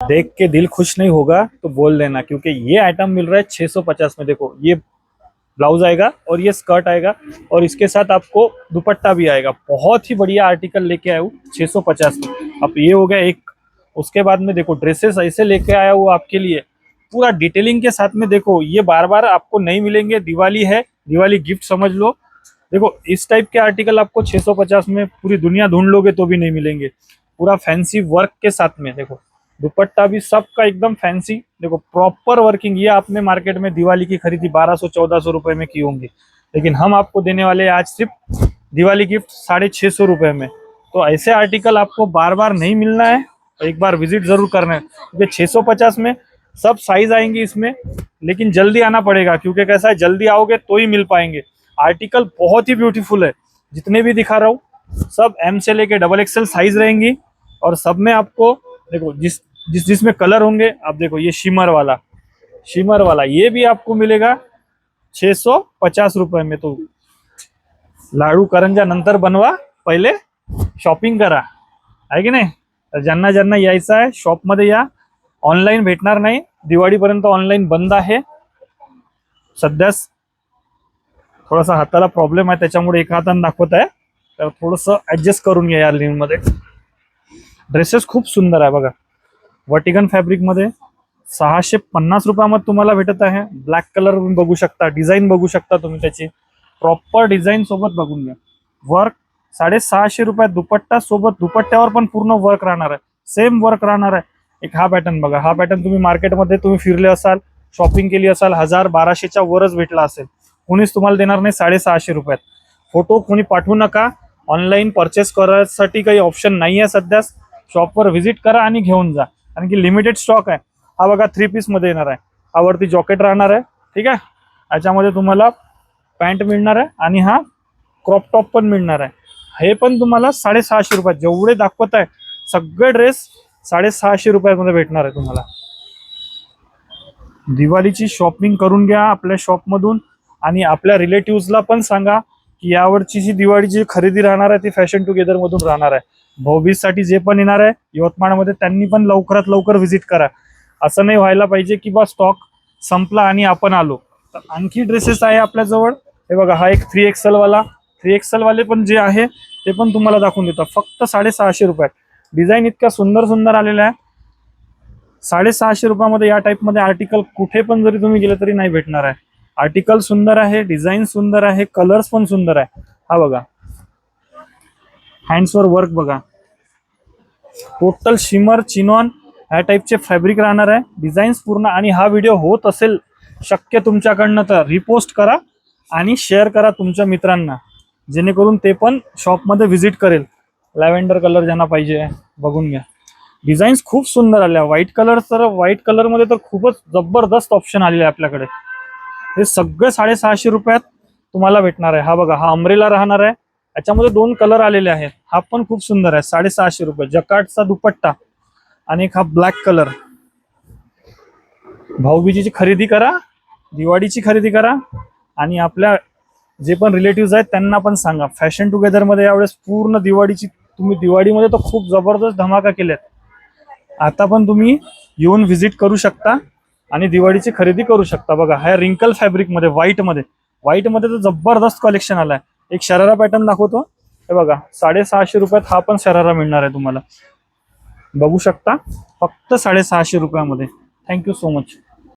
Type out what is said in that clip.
देख के दिल खुश नहीं होगा तो बोल देना, क्योंकि ये आइटम मिल रहा है 650 में। देखो ये ब्लाउज आएगा और ये स्कर्ट आएगा और इसके साथ आपको दुपट्टा भी आएगा। बहुत ही बढ़िया आर्टिकल लेके आया हूँ 650 में। अब ये हो गया एक। उसके बाद में देखो ड्रेसेस ऐसे लेके आया हूँ आपके लिए पूरा डिटेलिंग के साथ में। देखो ये बार बार आपको नहीं मिलेंगे, दिवाली है, दिवाली गिफ्ट समझ लो। देखो इस टाइप के आर्टिकल आपको 650 में पूरी दुनिया ढूंढ लोगे तो भी नहीं मिलेंगे। पूरा फैंसी वर्क के साथ में। देखो दुपट्टा भी सबका एकदम फैंसी। देखो प्रॉपर वर्किंग। ये आपने मार्केट में दिवाली की खरीदी 1200-1400 रुपए में की होंगी, लेकिन हम आपको देने वाले हैं आज सिर्फ दिवाली गिफ्ट 650 रुपए में। तो ऐसे आर्टिकल आपको बार बार नहीं मिलना है, एक बार विजिट जरूर करना है, क्योंकि 650 में सब साइज आएंगे इसमें। लेकिन जल्दी आना पड़ेगा, क्योंकि कैसा है जल्दी आओगे तो ही मिल पाएंगे। आर्टिकल बहुत ही ब्यूटीफुल है, जितने भी दिखा रहा हूँ सब एम से लेके डबल एक्सएल साइज रहेंगी। और सब में आपको देखो जिसमें कलर होंगे। अब देखो ये शिमर वाला ये भी आपको मिलेगा 650 रुपए में। तो लाडू करंजा नंतर बनवा, पहिले शॉपिंग करा, आहे की नाही? तर ज्यांना ज्यांना यायचं आहे शॉपमध्ये या, ऑनलाईन भेटणार नाही, दिवाळीपर्यंत ऑनलाईन बंद आहे सध्याच। थोडासा हाताला प्रॉब्लेम आहे त्याच्यामुळे एका हाताने दाखवत आहे, तर थोडंसं ऍडजस्ट करून घ्या या लिंक मध्ये। ड्रेसेस खूप सुंदर आहे बघा, वर्टिगन फॅब्रिक मध्ये 650 रुपयामध्ये तुम्हाला भेटत आहे। ब्लॅक कलर बघू शकता, डिझाईन बघू शकता तुम्ही त्याची प्रॉपर डिझाईन सोबत बघून घ्या। वर्क 650 रुपयात दुपट्टा सोबत, दुपट्ट्यावर पण पूर्ण वर्क राहणार आहे, सेम वर्क राहणार आहे। एक हा पॅटर्न बघा, हा पॅटर्न तुम्ही मार्केटमध्ये तुम्ही फिरले असाल, शॉपिंग केली असाल, 1000-1200च्या वरच भेटला असेल, कोणीच तुम्हाला देणार नाही 650 रुपयात। फोटो कोणी पाठवू नका, ऑनलाईन परचेस करायसाठी काही ऑप्शन नाही आहे सध्या। शॉपवर व्हिजिट करा आणि घेऊन जा, कारण की लिमिटेड स्टॉक आहे। हा बघा 3 पीस मध्ये येणार आहे, हा वरती जॉकेट राहणार आहे, ठीक आहे। याच्यामध्ये तुम्हाला पॅन्ट मिळणार आहे आणि हा क्रॉप टॉप पण मिळणार आहे। हे पण तुम्हाला 650 रुपयात, जेवढे दाखवत आहे सगळे ड्रेस 650 रुपयामध्ये भेटणार आहे तुम्हाला। दिवाळीची शॉपिंग करून घ्या आपल्या शॉपमधून आणि आपल्या रिलेटिव्हजला पण सांगा की यावर्षी जी दिवाळीची खरेदी राहणार आहे ती फॅशन टुगेदर मधून राहणार आहे। भाऊबीजसाठी जे पण येणार आहे यवतमाळमध्ये त्यांनी पण लवकरात लवकर व्हिजिट करा। असं नाही व्हायला पाहिजे की बा स्टॉक संपला आणि आपण आलो। तर आणखी ड्रेसेस आहे आपल्याजवळ, हे बघा हा एक 3XL वाला, 3XL वाले पण जे आहे ते पण तुम्हाला दाखवून देतो फक्त 650 रुपयात। डिझाईन इतका सुंदर सुंदर आलेला आहे, 650 रुपयामध्ये या टाइप मध्ये आर्टिकल कुठे पण जरी तुम्ही गेले तरी नाही भेटणार आहे। आर्टिकल सुंदर आहे, डिझाईन सुंदर आहे, कलर्स पण सुंदर आहे। हा बघा हँड्सवर वर्क बघा, टोटल शिमर चिनॉन ह्या टाइपचे फॅब्रिक राहणार आहे, डिझाईन्स पूर्ण। आणि हा व्हिडिओ होत असेल शक्य तुमच्याकडनं तर रिपोस्ट करा आणि शेअर करा तुमच्या मित्रांना, जेणेकरून ते पण शॉपमध्ये व्हिजिट करेल। लॅव्हेंडर कलर ज्यांना पाहिजे बघून घ्या, डिझाईन्स खूप सुंदर आल्या। व्हाईट कलर, तर व्हाईट कलर मध्ये तर खूपच जबरदस्त ऑप्शन आलेले आहे आपल्याकडे। हे सगळे 650 रुपयात तुम्हाला भेटणार आहे। हा बघा हा अम्ब्रेला राहणार आहे, याच्यामध्ये 2 कलर आलेले आहेत, हा पण खूप सुंदर आहे। 650 रुपये, जकार्डचा दुपट्टा आणि एक हा ब्लॅक कलर। भाऊबीजेची खरेदी करा, दिवाळीची खरेदी करा आणि आपल्या जे पण रिलेटिव्ह आहेत त्यांना पण सांगा। फॅशन टुगेदर मध्ये यावेळेस पूर्ण दिवाळीची, तुम्ही दिवाळीमध्ये तर खूप जबरदस्त धमाका केल्यात, आता पण तुम्ही येऊन व्हिजिट करू शकता आणि दिवाळीची खरेदी करू शकता। बघा हा रिंकल फॅब्रिक मध्ये, व्हाईट मध्ये तर जबरदस्त कलेक्शन आलाय। एक शरारा पॅटर्न दाखवतो, हे बघा 650 रुपयात हा पण शरारा मिळणार आहे तुम्हाला, बघू शकता फक्त 650 रुपयामध्ये। Thank you so much.